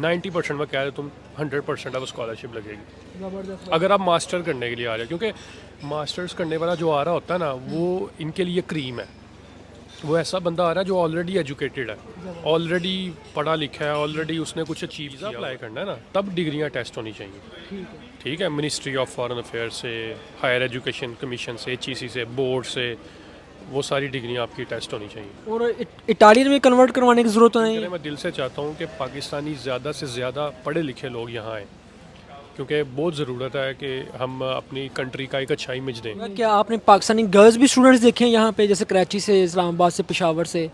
90% वो कह रहे तुम 100% अब स्कॉलरशिप लगेगी ज़बरदस्त। अगर आप मास्टर करने के लिए आ रहे हो, क्योंकि मास्टर्स करने वाला जो आ रहा होता है ना वो इनके लिए क्रीम है। वो ऐसा बंदा आ रहा है जो ऑलरेडी एजुकेटेड है, ऑलरेडी पढ़ा लिखा है, ऑलरेडी उसने कुछ अचीव किया, अप्लाई करना है ना, तब डिग्रियां टेस्ट होनी चाहिए। ठीक है। ठीक है, मिनिस्ट्री ऑफ फॉरेन अफेयर्स से, हायर एजुकेशन कमीशन से, HEC से, बोर्ड से, वो सारी डिग्रियां आपकी टेस्ट होनी चाहिए। और इटालियन में कन्वर्ट करवाने की ज़रूरत तो नहीं है? मैं दिल से चाहता हूँ कि पाकिस्तानी ज़्यादा से ज़्यादा पढ़े लिखे लोग यहाँ आएँ, क्योंकि बहुत ज़रूरत है कि हम अपनी कंट्री का एक अच्छा इमेज दें। क्या आपने पाकिस्तानी गर्ल्स भी स्टूडेंट्स देखे हैं यहाँ पे, जैसे कराची से, इस्लामाबाद से, पेशावर से?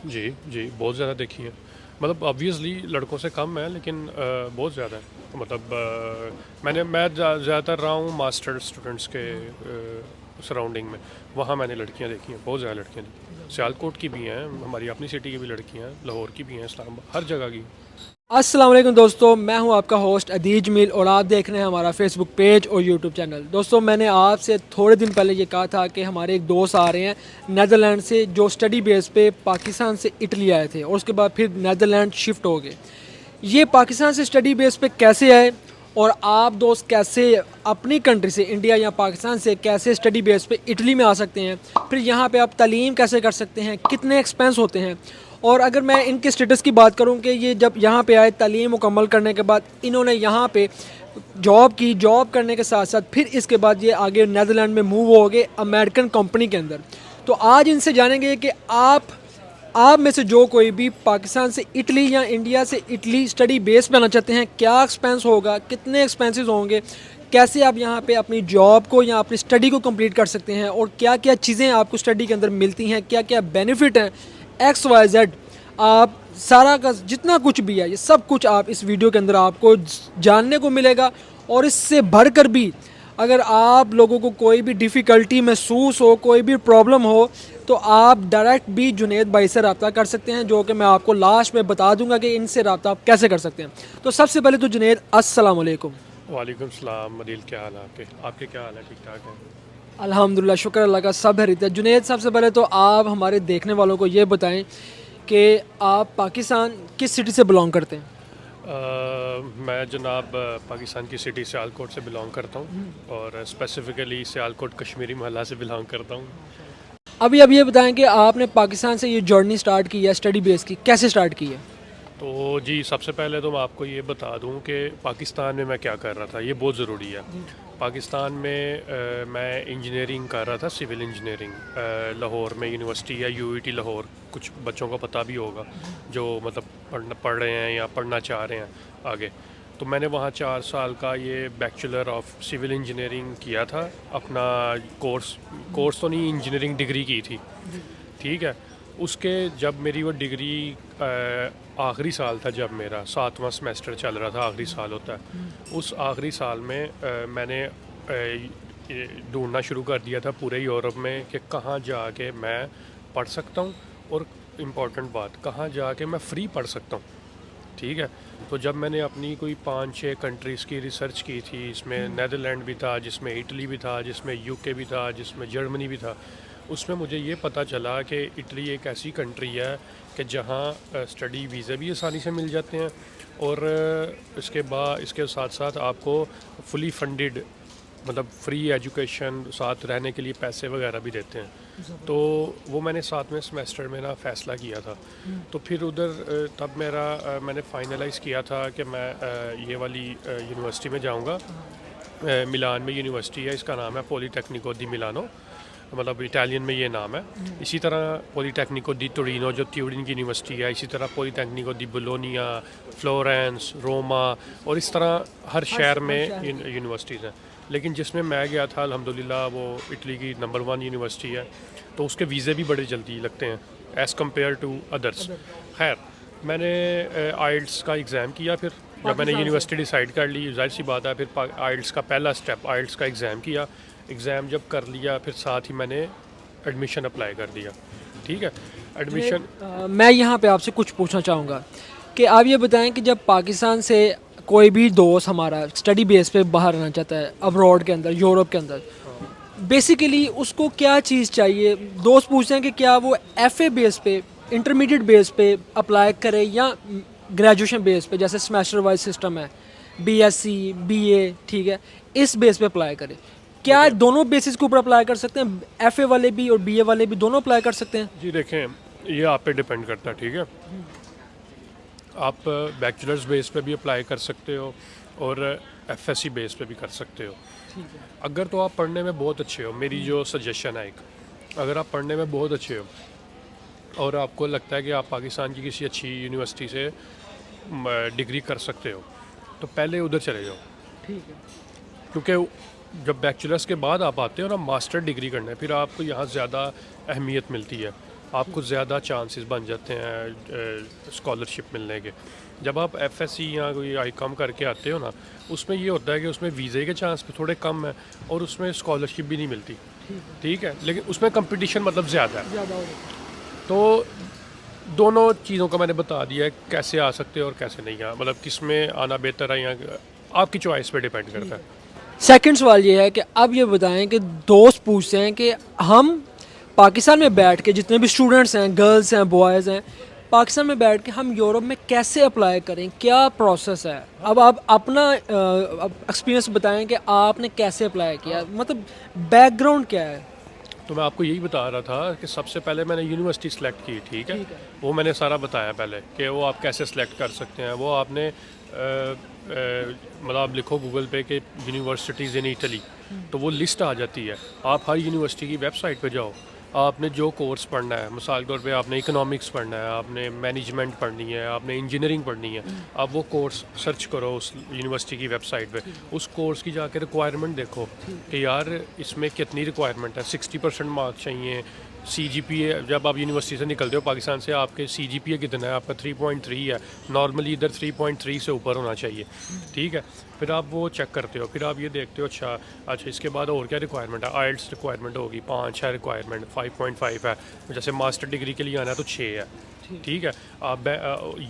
जी जी, बहुत ज़्यादा देखी है। मतलब ऑब्वियसली लड़कों से कम है, लेकिन बहुत ज़्यादा है। मतलब मैं ज़्यादातर रहा हूँ मास्टर स्टूडेंट्स के सराउंडिंग में, वहाँ मैंने लड़कियाँ देखी हैं, बहुत ज़्यादा लड़कियाँ देखी हैं। सियालकोट की भी हैं, हमारी अपनी सिटी की भी लड़कियाँ हैं, लाहौर की भी हैं, इस्लामाबाद, हर जगह की। अस्सलाम वालेकुम दोस्तों, मैं हूं आपका होस्ट अदीज मील और आप देख रहे हैं हमारा फेसबुक पेज और यूट्यूब चैनल। दोस्तों, मैंने आपसे थोड़े दिन पहले ये कहा था कि हमारे एक दोस्त आ रहे हैं नेदरलैंड से, जो स्टडी बेस पे पाकिस्तान से इटली आए थे और उसके बाद फिर नेदरलैंड शिफ्ट हो गए। ये पाकिस्तान से स्टडी बेस पे कैसे आए और आप दोस्त कैसे अपनी कंट्री से, इंडिया या पाकिस्तान से, कैसे स्टडी बेस पे इटली में आ सकते हैं, फिर यहाँ पे आप तालीम कैसे कर सकते हैं, कितने एक्सपेंस होते हैं। और अगर मैं इनके स्टेटस की बात करूं कि ये जब यहाँ पे आए तालीम मुकम्मल करने के बाद इन्होंने यहाँ पे जॉब की, जॉब करने के साथ साथ फिर इसके बाद ये आगे नेदरलैंड में मूव हो गए अमेरिकन कंपनी के अंदर। तो आज इनसे जानेंगे कि आप में से जो कोई भी पाकिस्तान से इटली या इंडिया से इटली स्टडी बेस पे आना चाहते हैं, क्या एक्सपेंस होगा, कितने एक्सपेंसेस होंगे, कैसे आप यहाँ पे अपनी जॉब को या अपनी स्टडी को कंप्लीट कर सकते हैं और क्या क्या चीज़ें आपको स्टडी के अंदर मिलती हैं, क्या क्या बेनिफिट हैं, XYZ, आप सारा का जितना कुछ भी है ये सब कुछ आप इस वीडियो के अंदर आपको जानने को मिलेगा। और इससे बढ़कर भी अगर आप लोगों को कोई भी डिफ़िकल्टी महसूस हो, कोई भी प्रॉब्लम हो, तो आप डायरेक्ट भी जुनेद भाई से रब्ता कर सकते हैं, जो कि मैं आपको लास्ट में बता दूंगा कि इनसे रब्ता आप कैसे कर सकते हैं। तो सबसे पहले तो जुनेद, अस्सलाम वालेकुम। वालेकुम सलाम मदील, क्या हाल है आपके? आपके क्या हाल है? ठीक ठाक है? अल्हम्दुलिल्लाह, शुक्र अल्लाह का, सब है रीत। जुनेद, सबसे पहले तो आप हमारे देखने वालों को ये बताएं कि आप पाकिस्तान किस सिटी से बिलोंग करते हैं? मैं जनाब पाकिस्तान की सिटी सियालकोट से बिलोंग करता हूँ, और स्पेसिफ़िकली सियालकोट कश्मीरी मोहल्ला से बिलोंग करता हूँ। अभी अब ये बताएं कि आपने पाकिस्तान से ये जर्नी स्टार्ट की है स्टडी बेस की, कैसे स्टार्ट की है? तो जी, सबसे पहले तो मैं आपको ये बता दूं कि पाकिस्तान में मैं क्या कर रहा था, ये बहुत ज़रूरी है। पाकिस्तान में मैं इंजीनियरिंग कर रहा था, सिविल इंजीनियरिंग, लाहौर में यूनिवर्सिटी है, UET लाहौर, कुछ बच्चों को पता भी होगा जो मतलब पढ़ रहे हैं या पढ़ना चाह रहे हैं आगे। तो मैंने वहाँ 4 साल का ये बैचलर ऑफ सिविल इंजीनियरिंग किया था। अपना कोर्स तो नहीं, इंजीनियरिंग डिग्री की थी। ठीक है, उसके जब मेरी वो डिग्री आखिरी साल था, जब मेरा 7वां सेमेस्टर चल रहा था, आखिरी साल होता है, उस आखिरी साल में मैंने ढूंढना शुरू कर दिया था पूरे यूरोप में कि कहाँ जाके मैं पढ़ सकता हूँ, और इम्पॉर्टेंट बात, कहाँ जाके मैं फ्री पढ़ सकता हूँ। ठीक है, तो जब मैंने अपनी कोई 5-6 कंट्रीज़ की रिसर्च की थी, इसमें नेदरलैंड भी था, जिसमें इटली भी था, जिसमें UK भी था, जिसमें जर्मनी भी था, उसमें मुझे ये पता चला कि इटली एक ऐसी कंट्री है कि जहाँ स्टडी वीज़ा भी आसानी से मिल जाते हैं, और इसके साथ साथ आपको फुली फंडेड, मतलब फ्री एजुकेशन, साथ रहने के लिए पैसे वगैरह भी देते हैं। तो वो मैंने 7वें सेमेस्टर में ना फ़ैसला किया था। तो फिर उधर तब मैंने फाइनलाइज़ किया था कि मैं ये वाली यूनिवर्सिटी में जाऊंगा। मिलान में यूनिवर्सिटी है, इसका नाम है पॉलीटेक्निको दी मिलानो, मतलब इटालियन में ये नाम है। इसी तरह पॉलीटेक्निको दी टोरिनो जो ट्यूरिन की यूनिवर्सिटी है, इसी तरह पॉलीटेक्निको दी बोलोनिया, फ्लोरेंस, रोमा, और इस तरह हर शहर में यूनिवर्सिटीज़ हैं। लेकिन जिसमें मैं गया था अल्हम्दुलिल्लाह वो इटली की नंबर 1 यूनिवर्सिटी है, तो उसके वीज़े भी बड़े जल्दी लगते हैं एज़ कम्पेयर टू अदर्स। खैर, मैंने आइल्स का एग्ज़ाम किया। फिर जब मैंने यूनिवर्सिटी डिसाइड कर ली, जाहिर सी बात है, फिर आइल्स का पहला स्टेप, आइल्स का एग्ज़ाम किया। एग्ज़ाम जब कर लिया, फिर साथ ही मैंने एडमिशन अप्लाई कर दिया। ठीक है, एडमिशन। मैं यहाँ पे आपसे कुछ पूछना चाहूँगा कि आप ये बताएं कि जब पाकिस्तान से कोई भी दोस्त हमारा स्टडी बेस पे बाहर आना चाहता है, अब्रॉड के अंदर, यूरोप के अंदर, बेसिकली उसको क्या चीज़ चाहिए? दोस्त पूछते हैं कि क्या वो FA बेस पे, इंटरमीडिएट बेस पे अप्लाई करे या ग्रेजुएशन बेस पे, जैसे सेमेस्टर वाइज सिस्टम है, बीएससी, बीए, ठीक है, इस बेस पे अप्लाई करें, क्या दोनों बेसिस के ऊपर अप्लाई कर सकते हैं? एफए वाले भी और बीए वाले भी दोनों अप्लाई कर सकते हैं? जी देखें, ये आप पे डिपेंड करता है, ठीक है। आप बैचलर्स बेस पे भी अप्लाई कर सकते हो और एफएससी बेस पे भी कर सकते हो। अगर तो आप पढ़ने में बहुत अच्छे हो, मेरी जो सजेशन है एक, अगर आप पढ़ने में बहुत अच्छे हो और आपको लगता है कि आप पाकिस्तान की किसी अच्छी यूनिवर्सिटी से डिग्री कर सकते हो, तो पहले उधर चले जाओ। ठीक है। क्योंकि जब बैचलर्स के बाद आप आते हो ना मास्टर डिग्री करने, फिर आपको यहाँ ज़्यादा अहमियत मिलती है, आपको ज़्यादा चांसेस बन जाते हैं स्कॉलरशिप मिलने के। जब आप एफएससी या कोई आईकॉम करके आते हो ना, उसमें ये होता है कि उसमें वीज़े के चांस भी थोड़े कम है और उसमें स्कॉलरशिप भी नहीं मिलती, ठीक है, लेकिन उसमें कंपटीशन मतलब ज़्यादा है। ज़्यादा हो तो दोनों चीज़ों का मैंने बता दिया है, कैसे आ सकते हो और कैसे नहीं आ, मतलब किस में आना बेहतर है, या आपकी चॉइस पे डिपेंड करता है। सेकंड सवाल ये है कि अब ये बताएं कि दोस्त पूछते हैं कि हम पाकिस्तान में बैठ के, जितने भी स्टूडेंट्स हैं, गर्ल्स हैं, बॉयज़ हैं, पाकिस्तान में बैठ के हम यूरोप में कैसे अप्लाई करें, क्या प्रोसेस है? अब आप अपना एक्सपीरियंस बताएं कि आपने कैसे अप्लाई किया, मतलब बैकग्राउंड क्या है? तो मैं आपको यही बता रहा था कि सबसे पहले मैंने यूनिवर्सिटी सेलेक्ट की, ठीक है, वो मैंने सारा बताया पहले कि वो आप कैसे सेलेक्ट कर सकते हैं। वो आपने मतलब आप लिखो गूगल पे कि यूनिवर्सिटीज़ इन इटली, तो वो लिस्ट आ जाती है। आप हर यूनिवर्सिटी की वेबसाइट पे जाओ, आपने जो कोर्स पढ़ना है, मिसाल के तौर पे आपने इकोनॉमिक्स पढ़ना है, आपने मैनेजमेंट पढ़नी है, आपने इंजीनियरिंग पढ़नी है, आप वो कोर्स सर्च करो उस यूनिवर्सिटी की वेबसाइट पे, उस कोर्स की जाके रिक्वायरमेंट देखो कि यार इसमें कितनी रिक्वायरमेंट है। 60% मार्क्स चाहिए। CGPA, जब आप यूनिवर्सिटी से निकलते हो पाकिस्तान से, आपके CGPA कितना है? आपका 3.3 है। नॉर्मली इधर 3.3 से ऊपर होना चाहिए, ठीक है। फिर आप वो चेक करते हो, फिर आप ये देखते हो अच्छा इसके बाद और क्या रिक्वायरमेंट है। आइल्स रिक्वायरमेंट होगी 5 है, रिक्वायरमेंट 5.5 है, जैसे मास्टर डिग्री के लिए आना है तो 6 है, ठीक है। आप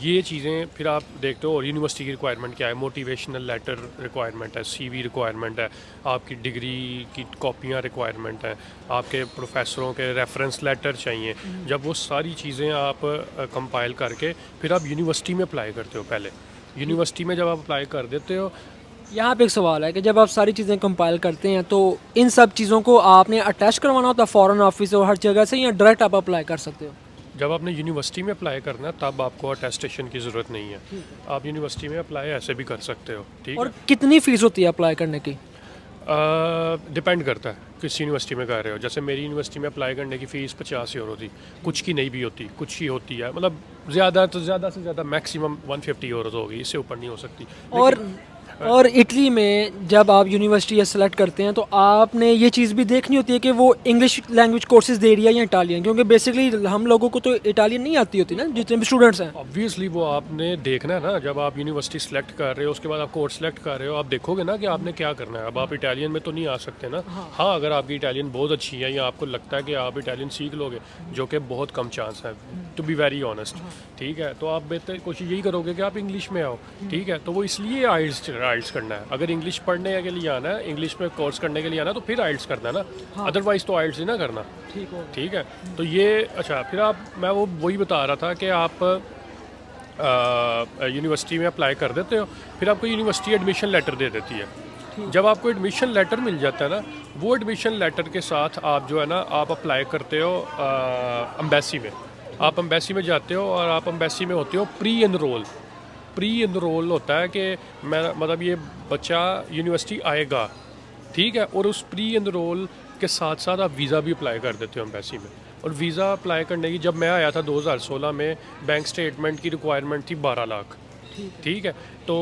ये चीज़ें फिर आप देखते हो। और यूनिवर्सिटी की रिक्वायरमेंट क्या है? मोटिवेशनल लेटर रिक्वायरमेंट है, CV रिक्वायरमेंट है, आपकी डिग्री की कॉपियाँ रिक्वायरमेंट हैं, आपके प्रोफेसरों के रेफरेंस लेटर चाहिए। जब वो सारी चीज़ें आप कंपाइल करके फिर आप यूनिवर्सिटी में अप्लाई करते हो। पहले यूनिवर्सिटी में जब आप अप्लाई कर देते हो, यहाँ पे एक सवाल है कि जब आप सारी चीज़ें कंपाइल करते हैं तो इन सब चीज़ों को आपने अटैच करवाना होता है फॉरेन ऑफिस और हर जगह से, या डायरेक्ट आप अप्लाई कर सकते हो? जब आपने यूनिवर्सिटी में अप्लाई करना है तब आपको अटेस्टेशन की ज़रूरत नहीं है। आप यूनिवर्सिटी में अप्लाई ऐसे भी कर सकते हो, ठीक और है। कितनी फ़ीस होती है अप्लाई करने की? डिपेंड करता है किस यूनिवर्सिटी में कर रहे हो। जैसे मेरी यूनिवर्सिटी में अप्लाई करने की फ़ीस 50 यूरो थी, कुछ की नहीं भी होती, कुछ ही होती है, मतलब ज़्यादा तो ज़्यादा से ज़्यादा मैक्सिमम 150 यूरो होगी, इससे ऊपर नहीं हो सकती। और इटली में जब आप यूनिवर्सिटी सेलेक्ट करते हैं तो आपने ये चीज़ भी देखनी होती है कि वो इंग्लिश लैंग्वेज कोर्सेज दे रही है या इटालियन, क्योंकि बेसिकली हम लोगों को तो इटालियन नहीं आती होती ना, जितने भी स्टूडेंट्स हैं। ऑब्वियसली वो आपने देखना है ना, जब आप यूनिवर्सिटी सेलेक्ट कर रहे हो, उसके बाद आप कोर्स सेलेक्ट कर रहे हो, आप देखोगे ना कि आपने क्या करना है। अब आप इटालियन में तो नहीं आ सकते ना। हाँ, अगर आपकी इटालियन बहुत अच्छी है या आपको लगता है कि आप इटालियन सीख लोगे, जो कि बहुत कम चांस है, टू बी वेरी ऑनेस्ट, ठीक है, तो आप बेहतर कोशिश यही करोगे कि आप इंग्लिश में आओ, ठीक है। तो वो इसलिए आइल्स करना है। अगर इंग्लिश पढ़ने के लिए आना है, इंग्लिश में कोर्स करने के लिए आना है, तो फिर आइल्स करना है ना, अदरवाइज तो आइल्स ही ना करना, ठीक है। तो ये अच्छा, फिर मैं वही बता रहा था कि आप यूनिवर्सिटी में अप्लाई कर देते हो, फिर आपको यूनिवर्सिटी एडमिशन लेटर दे देती है। जब आपको एडमिशन लेटर मिल जाता है ना, वो एडमिशन लेटर के साथ आप जो है ना, आप अप्लाई करते हो एम्बेसी में। आप एम्बेसी में जाते हो और आप एम्बेसी में होते हो प्री एनरोल होता है कि मैं मतलब ये बच्चा यूनिवर्सिटी आएगा, ठीक है, और उस प्री एनरोल के साथ साथ आप वीज़ा भी अप्लाई कर देते हो एम्बेसी में। और वीज़ा अप्लाई करने की, जब मैं आया था 2016 में, बैंक स्टेटमेंट की रिक्वायरमेंट थी 12 लाख, ठीक है। तो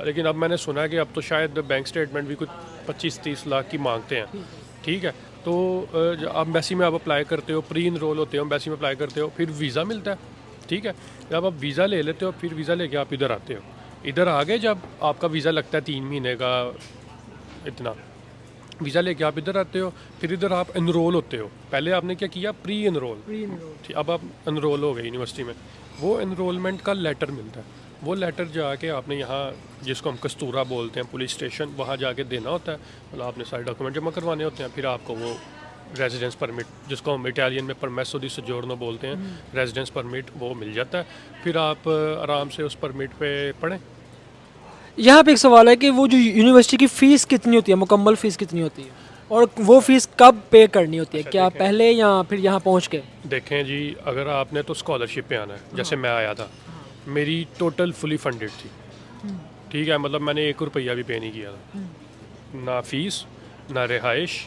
लेकिन अब मैंने सुना है कि अब तो शायद बैंक स्टेटमेंट भी कुछ 25-30 लाख की मांगते हैं, ठीक है। तो एम्बेसी में आप अप्लाई करते हो, प्री इनरोल होते हो, एम्बेसी में अप्लाई करते हो, फिर वीज़ा मिलता है, ठीक है। जब आप वीज़ा ले लेते हो, फिर वीज़ा लेके आप इधर आते हो। इधर आ गए, जब आपका वीज़ा लगता है 3 महीने का, इतना वीज़ा लेके आप इधर आते हो, फिर इधर आप एनरोल होते हो। पहले आपने क्या किया? प्री एनरोल, ठीक। अब आप एनरोल हो गए यूनिवर्सिटी में, वो एनरोलमेंट का लेटर मिलता है। वो लेटर जाके आपने यहाँ, जिसको हम कस्तूरा बोलते हैं, पुलिस स्टेशन, वहाँ जाके देना होता है। मतलब आपने सारे डॉक्यूमेंट जमा करवाने होते हैं, फिर आपको वो रेजिडेंस परमिट, जिसको हम इटालियन में परमेसो दी सोजोर्नो बोलते हैं, रेजिडेंस परमिट वो मिल जाता है। फिर आप आराम से उस परमिट पे पढ़ें। यहाँ पे एक सवाल है कि वो जो यूनिवर्सिटी की फ़ीस कितनी होती है, मुकम्मल फ़ीस कितनी होती है, और वो फ़ीस कब पे करनी होती है, अच्छा, क्या देखें। पहले या फिर यहाँ पहुँच के? देखें जी, अगर आपने तो स्कॉलरशिप पे आना है, जैसे मैं आया था, मेरी टोटल फुली फंडेड थी, ठीक है, मतलब मैंने 1 रुपया भी पे नहीं किया था, ना फीस ना रिहाइश।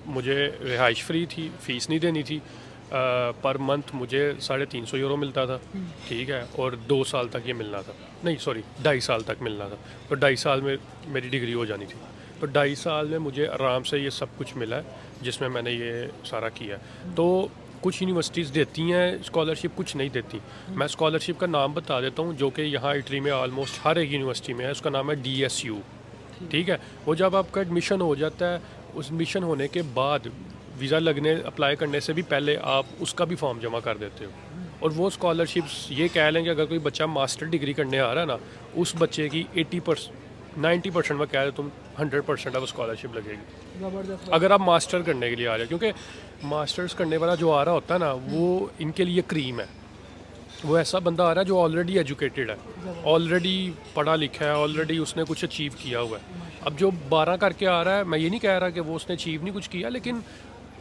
मुझे रिहाइश फ्री थी, फ़ीस नहीं देनी थी। पर मंथ मुझे 350 यूरो मिलता था, ठीक है, और 2 साल तक ये मिलना था, नहीं सॉरी 2.5 साल तक मिलना था। तो 2.5 साल में मेरी डिग्री हो जानी थी। तो 2.5 साल में मुझे आराम से ये सब कुछ मिला है, जिसमें मैंने ये सारा किया। तो कुछ यूनिवर्सिटीज़ देती हैं स्कॉलरशिप, कुछ नहीं देती। मैं स्कॉलरशिप का नाम बता देता हूँ, जो कि यहाँ इटली में ऑलमोस्ट हर एक यूनिवर्सिटी में है। उसका नाम है DSU, ठीक है। वो जब आपका एडमिशन हो जाता है, उस एडमिशन होने के बाद वीज़ा लगने अप्लाई करने से भी पहले आप उसका भी फॉर्म जमा कर देते हो। और वो स्कॉलरशिप्स ये कह लें कि अगर कोई बच्चा मास्टर डिग्री करने आ रहा है ना, उस बच्चे की 80% 90% में कह रहे तुम 100% अब स्कॉलरशिप लगेगी ज़बरदस्त। अगर आप मास्टर करने के लिए आ रहे हो। क्योंकि मास्टर्स करने वाला जो आ रहा होता है ना, वो इनके लिए क्रीम है। वो ऐसा बंदा आ रहा है जो ऑलरेडी एजुकेटेड है, ऑलरेडी पढ़ा लिखा है, ऑलरेडी उसने कुछ अचीव किया हुआ है। अब जो 12 करके आ रहा है, मैं ये नहीं कह रहा कि वो उसने अचीव नहीं कुछ किया, लेकिन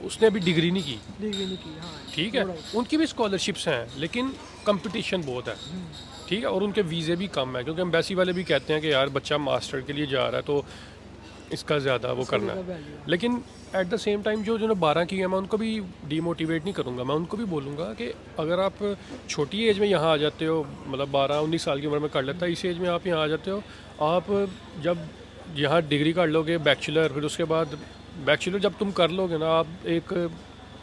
उसने अभी डिग्री नहीं की, ठीक है। उनकी भी स्कॉलरशिप्स हैं, लेकिन कंपटीशन बहुत है, ठीक है, और उनके वीज़े भी कम है। क्योंकि एम्बेसी वाले भी कहते हैं कि यार बच्चा मास्टर के लिए जा रहा है तो इसका ज़्यादा वो करना है। लेकिन एट द सेम टाइम जो 12 की है, मैं उनको भी डीमोटिवेट नहीं करूँगा। मैं उनको भी बोलूँगा कि अगर आप छोटी एज में यहाँ आ जाते हो, मतलब 12-19 साल की उम्र में कर लेता है, इस एज में आप यहाँ आ जाते हो, आप जब यहाँ डिग्री कर लोगे बैचलर, फिर उसके बाद बैचलर जब तुम कर लोगे ना, आप एक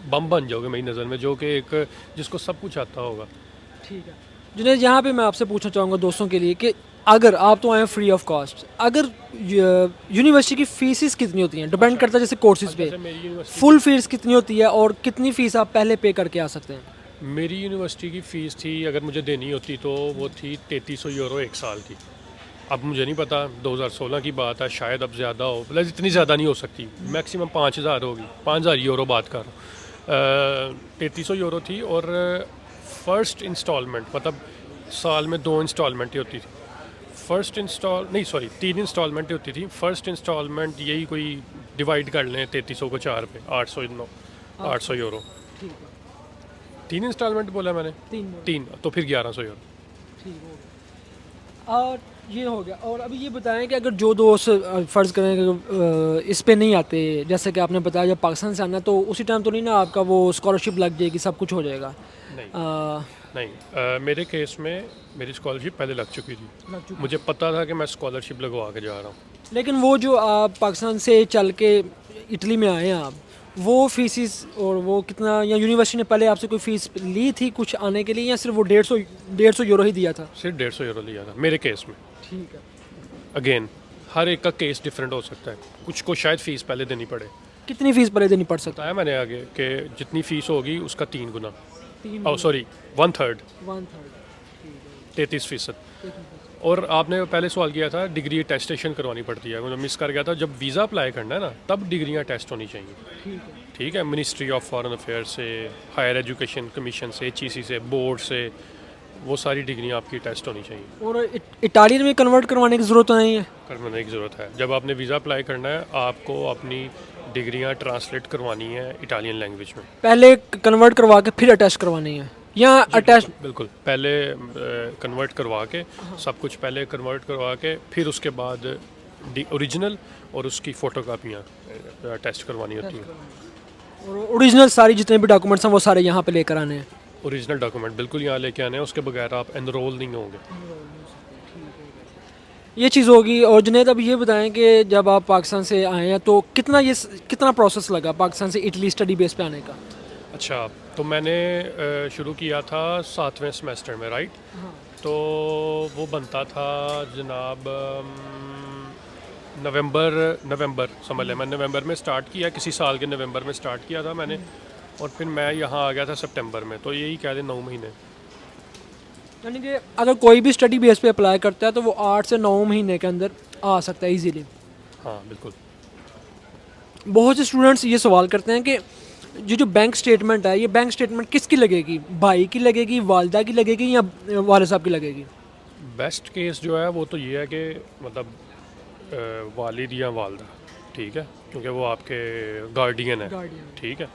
बम बन जाओगे मेरी नज़र में, जो कि एक जिसको सब कुछ आता होगा। ठीक है जुनेद, यहाँ पे मैं आपसे पूछना चाहूँगा दोस्तों के लिए कि अगर आप तो आए फ्री ऑफ कॉस्ट, अगर यूनिवर्सिटी की फीसिस कितनी होती हैं, डिपेंड करता है जैसे कोर्सेज पे, जैसे मेरी यूनिवर्सिटी फुल फीस कितनी होती है और कितनी फ़ीस आप पहले पे करके आ सकते हैं? मेरी यूनिवर्सिटी की फ़ीस थी, अगर मुझे देनी होती तो वो थी 3300 यूरो 1 साल की। अब मुझे नहीं पता, 2016 की बात है, शायद अब ज़्यादा हो, मतलब इतनी ज़्यादा नहीं हो सकती, मैक्सिमम 5000 होगी, 5000 यूरो बात कर रहा हूँ। 3300 यूरो थी, और फर्स्ट इंस्टॉलमेंट, मतलब साल में 2 इंस्टॉलमेंटें होती थी। फर्स्ट इंस्टॉल नहीं सॉरी 3 इंस्टॉलमेंटें होती थी। फर्स्ट इंस्टॉलमेंट यही कोई डिवाइड कर लें 3300 को 4 पे, 800 यूरो। ठीक है, 3 इंस्टॉलमेंट बोला मैंने, 3 तो फिर 1100 यूरो। ठीक हो गया। और ये हो गया। और अभी ये बताएं कि अगर जो दोस्त फ़र्ज़ करें कि इस पे नहीं आते, जैसे कि आपने बताया जब पाकिस्तान से आना, तो उसी टाइम तो नहीं ना आपका वो स्कॉलरशिप लग जाएगी, सब कुछ हो जाएगा? नहीं नहीं, मेरे केस में मेरी स्कॉलरशिप पहले लग चुकी थी। मुझे पता था कि मैं स्कॉलरशिप लगवा के जा रहा हूँ। लेकिन वो जो आप पाकिस्तान से चल के इटली में आए हैं आप, वो फीसिस और वो कितना, या यूनिवर्सिटी ने पहले आपसे कोई फ़ीस ली थी कुछ आने के लिए, या सिर्फ वो 150 यूरो ही दिया था? सिर्फ 150 यूरो लिया था मेरे केस में। ठीक है। अगेन हर एक का केस डिफरेंट हो सकता है, कुछ को शायद फ़ीस पहले देनी पड़े। कितनी फ़ीस पहले देनी पड़ सकता बताया मैंने आगे कि जितनी फ़ीस होगी उसका 3 गुना, है? Oh sorry 1/3, 1/3। 33%। और आपने पहले सवाल किया था डिग्री अटेस्टेशन करवानी पड़ती है, मुझे मिस कर गया था। जब वीज़ा अप्लाई करना है ना, तब डिग्रियाँ टेस्ट होनी चाहिए, ठीक है। ठीक है। मिनिस्ट्री ऑफ फॉरेन अफेयर से, हायर एजुकेशन कमीशन से, HEC से, बोर्ड से, वो सारी डिग्रियाँ आपकी टेस्ट होनी चाहिए। और इटालियन में कन्वर्ट करवाने की ज़रूरत नहीं है? करवाने की ज़रूरत है। जब आपने वीज़ा अप्लाई करना है, आपको अपनी डिग्रियाँ ट्रांसलेट करवानी है इटालियन लैंग्वेज में। पहले कन्वर्ट करवा के फिर अटैच करवानी है, या अटैच? बिल्कुल, पहले कन्वर्ट करवा के, सब कुछ पहले कन्वर्ट करवा के, फिर उसके बाद ओरिजिनल और उसकी फ़ोटोकापियाँ टेस्ट करवानी होती हैं। और ओरिजिनल सारी जितने भी डॉक्यूमेंट्स हैं वो सारे यहाँ पे लेकर आने हैं? ओरिजिनल डॉक्यूमेंट बिल्कुल यहाँ लेके आने हैं, उसके बगैर आप एनरोल नहीं होंगे। ये चीज़ होगी। और जुनैद, अब ये बताएं कि जब आप पाकिस्तान से आए हैं तो कितना प्रोसेस लगा पाकिस्तान से इटली स्टडी बेस पे आने का? अच्छा, तो मैंने शुरू किया था 7वें सेमेस्टर में, राइट। तो वो बनता था जनाब नवंबर समझ लें। मैं नवंबर में स्टार्ट किया, किसी साल के नवंबर में स्टार्ट किया था मैंने, और फिर मैं यहाँ आ गया था सितंबर में। तो यही कह दें 9 महीने। यानी कि अगर कोई भी स्टडी बेस पे अप्लाई करता है तो वो 8 से 9 महीने के अंदर आ सकता है इजीली। हाँ बिल्कुल। बहुत से स्टूडेंट्स ये सवाल करते हैं कि ये जो बैंक स्टेटमेंट है, ये बैंक स्टेटमेंट किसकी लगेगी? भाई की लगेगी, वालदा की लगेगी, या वाले साहब की लगेगी? बेस्ट केस जो है वो तो ये है कि मतलब वालिद या वालदा, ठीक है, क्योंकि वो आपके गार्डियन है, ठीक है।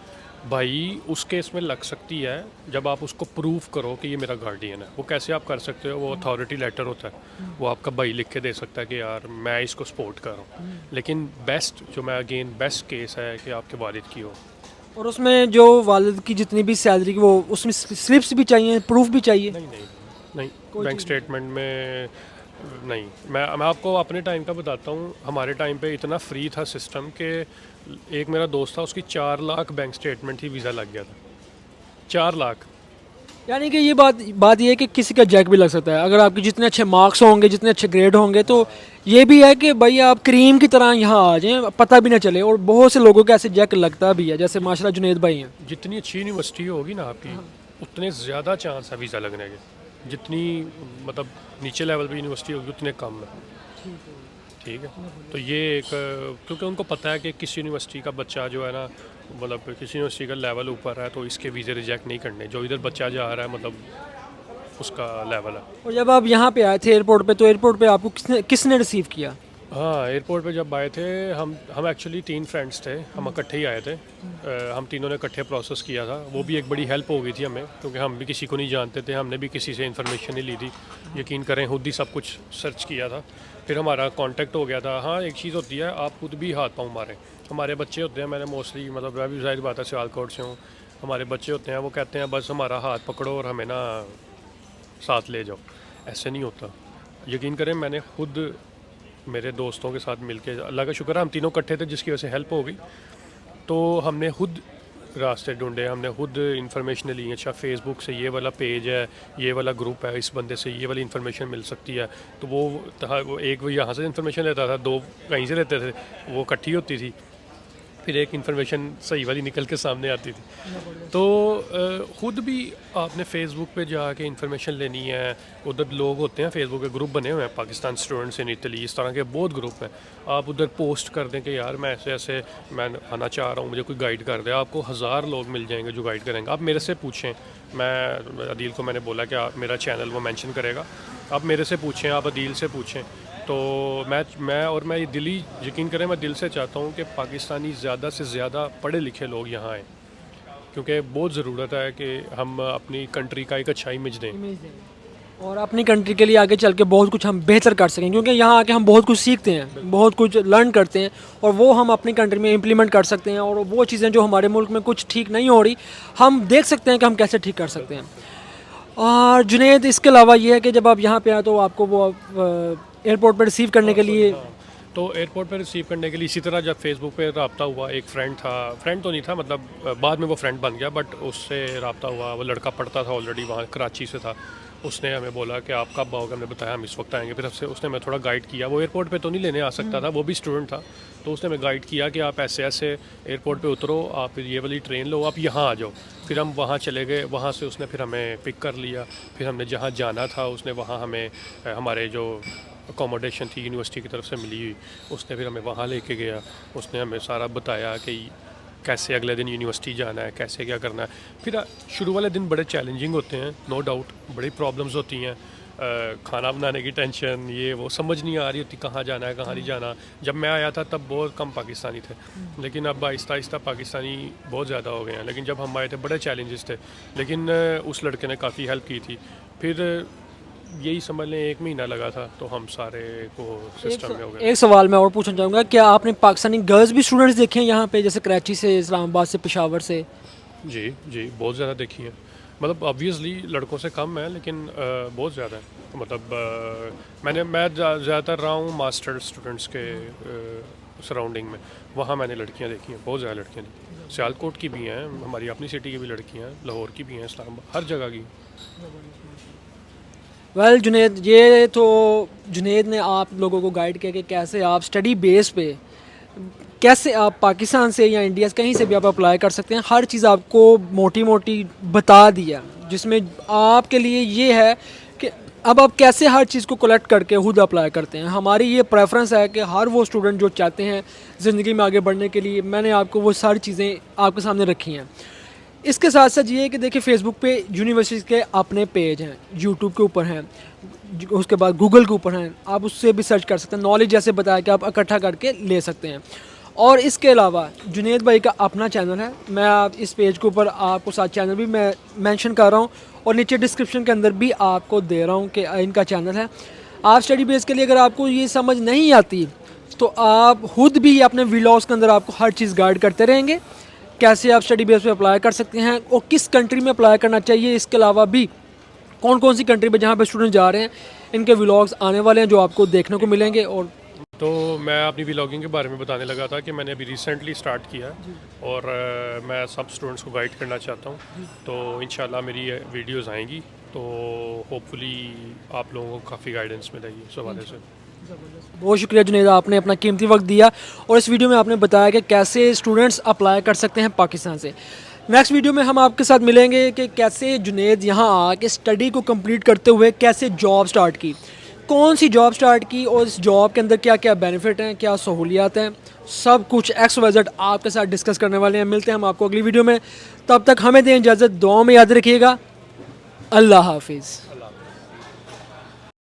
भाई उस केस में लग सकती है जब आप उसको प्रूव करो कि ये मेरा गार्डियन है। वो कैसे आप कर सकते हो? वो अथॉरिटी लेटर होता है, वो आपका भाई लिख के दे सकता है कि यार मैं इसको सपोर्ट कर रहा हूँ। लेकिन बेस्ट जो मैं अगेन बेस्ट केस है कि आपके वालिद की हो। और उसमें जो वालिद की जितनी भी सैलरी की, वो उसमें स्लिप्स भी चाहिए, प्रूफ भी चाहिए? नहीं नहीं नहीं, बैंक स्टेटमेंट में नहीं। मैं आपको अपने टाइम का बताता हूँ। हमारे टाइम पे इतना फ्री था सिस्टम कि एक मेरा दोस्त था, उसकी 4 लाख बैंक स्टेटमेंट ही वीज़ा लग गया था। 4 लाख। यानी कि ये बात ये है कि किसी का जैक भी लग सकता है। अगर आपके जितने अच्छे मार्क्स होंगे, जितने अच्छे ग्रेड होंगे, तो ये भी है कि भाई आप क्रीम की तरह यहाँ आ जाएं, पता भी ना चले। और बहुत से लोगों का ऐसे जैक लगता भी है, जैसे माशाल्लाह जुनेद भाई हैं। जितनी अच्छी यूनिवर्सिटी होगी ना आपकी, उतने ज़्यादा चांस है वीज़ा लगने के। जितनी मतलब नीचे लेवल पे यूनिवर्सिटी होगी उतने कम है, ठीक है। तो ये एक, क्योंकि उनको पता है कि किस यूनिवर्सिटी का बच्चा जो है ना, मतलब किसी यूनिवर्सिटी का लेवल ऊपर है तो इसके वीज़े रिजेक्ट नहीं करने। जो इधर बच्चा जा रहा है मतलब उसका लेवल है। और जब आप यहाँ पे आए थे एयरपोर्ट पे, तो एयरपोर्ट पे आपको किसने रिसीव किया? हाँ, एयरपोर्ट पे जब आए थे हम एक्चुअली 3 फ्रेंड्स थे, हम इकट्ठे ही आए थे। हम तीनों ने इकट्ठे प्रोसेस किया था। वो भी एक बड़ी हेल्प हो गई थी हमें, क्योंकि हम भी किसी को नहीं जानते थे, हमने भी किसी से इन्फॉर्मेशन नहीं ली थी। यकीन करें, खुद ही सब कुछ सर्च किया था, फिर हमारा कांटेक्ट हो गया था। हाँ, एक चीज़ होती है, आप खुद भी हाथ पाँव मारें। हमारे बच्चे होते हैं, मैंने मोस्टली मतलब मैं भी ज़ाहिर बात है सियालकोट से हूँ, हमारे बच्चे होते हैं वो कहते हैं बस हमारा हाथ पकड़ो और हमें ना साथ ले जाओ। ऐसे नहीं होता। यकीन करें, मैंने खुद मेरे दोस्तों के साथ मिलके, अल्लाह का शुक्र है हम तीनों इकट्ठे थे जिसकी वजह से हेल्प हो गई। तो हमने खुद रास्ते ढूंढे, हमने खुद इन्फॉर्मेशन ली। अच्छा, फेसबुक से ये वाला पेज है, ये वाला ग्रुप है, इस बंदे से ये वाली इन्फॉर्मेशन मिल सकती है। तो वो एक वो यहाँ से इन्फॉर्मेशन लेता था, 2 कहीं से लेते थे, वो इकट्ठी होती थी, फिर एक इन्फॉर्मेशन सही वाली निकल के सामने आती थी। तो ख़ुद भी आपने फ़ेसबुक पे जाके इन्फॉर्मेशन लेनी है। उधर लोग होते हैं, फ़ेसबुक के ग्रुप बने हुए हैं, पाकिस्तान स्टूडेंट्स इन इटली, इस तरह के बहुत ग्रुप हैं। आप उधर पोस्ट कर दें कि यार मैं ऐसे ऐसे मैं आना चाह रहा हूँ, मुझे कोई गाइड कर दे। आपको 1000 लोग मिल जाएंगे जो गाइड करेंगे। आप मेरे से पूछें, मैं अदील को मैंने बोला कि आप मेरा चैनल वो मेंशन करेगा, आप मेरे से पूछें, आप अदील से पूछें। तो मैं ये दिली यकीन करें, मैं दिल से चाहता हूँ कि पाकिस्तानी ज़्यादा से ज़्यादा पढ़े लिखे लोग यहाँ आएँ, क्योंकि बहुत ज़रूरत है कि हम अपनी कंट्री का एक अच्छा इमेज दें और अपनी कंट्री के लिए आगे चल के बहुत कुछ हम बेहतर कर सकें। क्योंकि यहाँ आके हम बहुत कुछ सीखते हैं, बहुत कुछ लर्न करते हैं, और वो हम अपनी कंट्री में इम्प्लीमेंट कर सकते हैं। और वो चीज़ें जो हमारे मुल्क में कुछ ठीक नहीं हो रही, हम देख सकते हैं कि हम कैसे ठीक कर सकते हैं। और जुनेद, इसके अलावा ये है कि जब आप यहाँ पे आए तो आपको वो एयरपोर्ट पर रिसीव करने के लिए, तो एयरपोर्ट पर रिसीव करने के लिए इसी तरह जब फेसबुक पे रब्ता हुआ, एक फ्रेंड था, फ्रेंड तो नहीं था मतलब बाद में वो फ्रेंड बन गया, बट उससे रब्ता हुआ। वो लड़का पढ़ता था ऑलरेडी वहाँ, कराची से था। उसने हमें बोला कि आप कब आओगे, हमने बताया हम इस वक्त आएंगे। फिर उसने हमें थोड़ा गाइड किया। वो एयरपोर्ट पे तो नहीं लेने आ सकता था, वो भी स्टूडेंट था, तो उसने हमें गाइड किया कि आप ऐसे ऐसे एयरपोर्ट पे उतरो, आप ये वाली ट्रेन लो, आप यहाँ आ जाओ। फिर हम वहाँ चले गए, वहाँ से उसने फिर हमें पिक कर लिया। फिर हमने जहाँ जाना था उसने वहाँ हमें हमारे जो अकोमोडेशन थी यूनिवर्सिटी की तरफ से मिली हुई, उसने फिर हमें वहाँ लेके गया। उसने हमें सारा बताया कि कैसे अगले दिन यूनिवर्सिटी जाना है, कैसे क्या करना है। फिर शुरू वाले दिन बड़े चैलेंजिंग होते हैं, नो डाउट, बड़ी प्रॉब्लम्स होती हैं। खाना बनाने की टेंशन, ये वो समझ नहीं आ रही होती कहाँ जाना है कहाँ नहीं जाना। जब मैं आया था तब बहुत कम पाकिस्तानी थे, लेकिन अब आहिस्ता आहिस्ता पाकिस्तानी बहुत ज़्यादा हो गए हैं। लेकिन जब हम आए थे बड़े चैलेंजेस थे, लेकिन उस लड़के ने काफ़ी हेल्प की थी। फिर यही समझ लें 1 महीना लगा था तो हम सारे को सिस्टम में हो गए। एक सवाल मैं और पूछना चाहूँगा, क्या आपने पाकिस्तानी गर्ल्स भी स्टूडेंट्स देखे हैं यहाँ पे, जैसे कराची से, इस्लामाबाद से, पेशावर से? जी जी, बहुत ज़्यादा देखी है। मतलब ऑब्वियसली लड़कों से कम है, लेकिन बहुत ज़्यादा है। मतलब मैं ज़्यादातर रहा हूँ मास्टर स्टूडेंट्स के सराउंडिंग में, वहाँ मैंने लड़कियाँ देखी हैं, बहुत ज़्यादा लड़कियाँ देखी हैं। सियालकोट की भी हैं, हमारी अपनी सिटी की भी लड़कियाँ हैं, लाहौर की भी हैं, इस्लामाबाद, हर जगह की। वेल जुनेद, ये तो जुनेद ने आप लोगों को गाइड किया कि कैसे आप स्टडी बेस पे, कैसे आप पाकिस्तान से या इंडिया से कहीं से भी आप अप्लाई कर सकते हैं। हर चीज़ आपको मोटी मोटी बता दिया, जिसमें आपके लिए ये है कि अब आप कैसे हर चीज़ को कलेक्ट करके खुद अप्लाई करते हैं? हमारी ये प्रेफरेंस है कि हर वो स्टूडेंट जो चाहते हैं ज़िंदगी में आगे बढ़ने के लिए, मैंने आपको वो सारी चीज़ें आपके सामने रखी हैं। इसके साथ साथ ये है कि देखिए फेसबुक पे यूनिवर्सिटी के अपने पेज हैं, यूट्यूब के ऊपर हैं, उसके बाद गूगल के ऊपर हैं, आप उससे भी सर्च कर सकते हैं। नॉलेज जैसे बताया कि आप इकट्ठा करके ले सकते हैं। और इसके अलावा जुनेद भाई का अपना चैनल है, मैं आप इस पेज के ऊपर आपको साथ चैनल भी मैं मेंशन कर रहा हूँ और नीचे डिस्क्रिप्शन के अंदर भी आपको दे रहा हूँ कि इनका चैनल है। आप स्टडी बेस के लिए अगर आपको ये समझ नहीं आती तो आप खुद भी अपने व्लॉग्स के अंदर आपको हर चीज़ गाइड करते रहेंगे, कैसे आप स्टडी बेस पे अप्लाई कर सकते हैं और किस कंट्री में अप्लाई करना चाहिए। इसके अलावा भी कौन कौन सी कंट्री पे जहाँ पे स्टूडेंट जा रहे हैं, इनके व्लॉग्स आने वाले हैं जो आपको देखने को मिलेंगे। और तो मैं अपनी व्लॉगिंग के बारे में बताने लगा था कि मैंने अभी रिसेंटली स्टार्ट किया है और मैं सब स्टूडेंट्स को गाइड करना चाहता हूँ। तो इंशाल्लाह मेरी वीडियोस आएंगी, तो होपफुली आप लोगों को काफ़ी गाइडेंस मिलेगी इस हवाले से। बहुत शुक्रिया जुनेद, आपने अपना कीमती वक्त दिया और इस वीडियो में आपने बताया कि कैसे स्टूडेंट्स अप्लाई कर सकते हैं पाकिस्तान से। नेक्स्ट वीडियो में हम आपके साथ मिलेंगे कि कैसे जुनेद यहाँ आके स्टडी को कंप्लीट करते हुए कैसे जॉब स्टार्ट की, कौन सी जॉब स्टार्ट की और इस जॉब के अंदर क्या क्या बेनिफिट हैं, क्या सहूलियात हैं, सब कुछ XYZ आपके साथ डिस्कस करने वाले हैं। मिलते हैं हम आपको अगली वीडियो में, तब तक हमें दें इजाज़त, दुआ में याद रखिएगा। अल्लाह हाफिज़।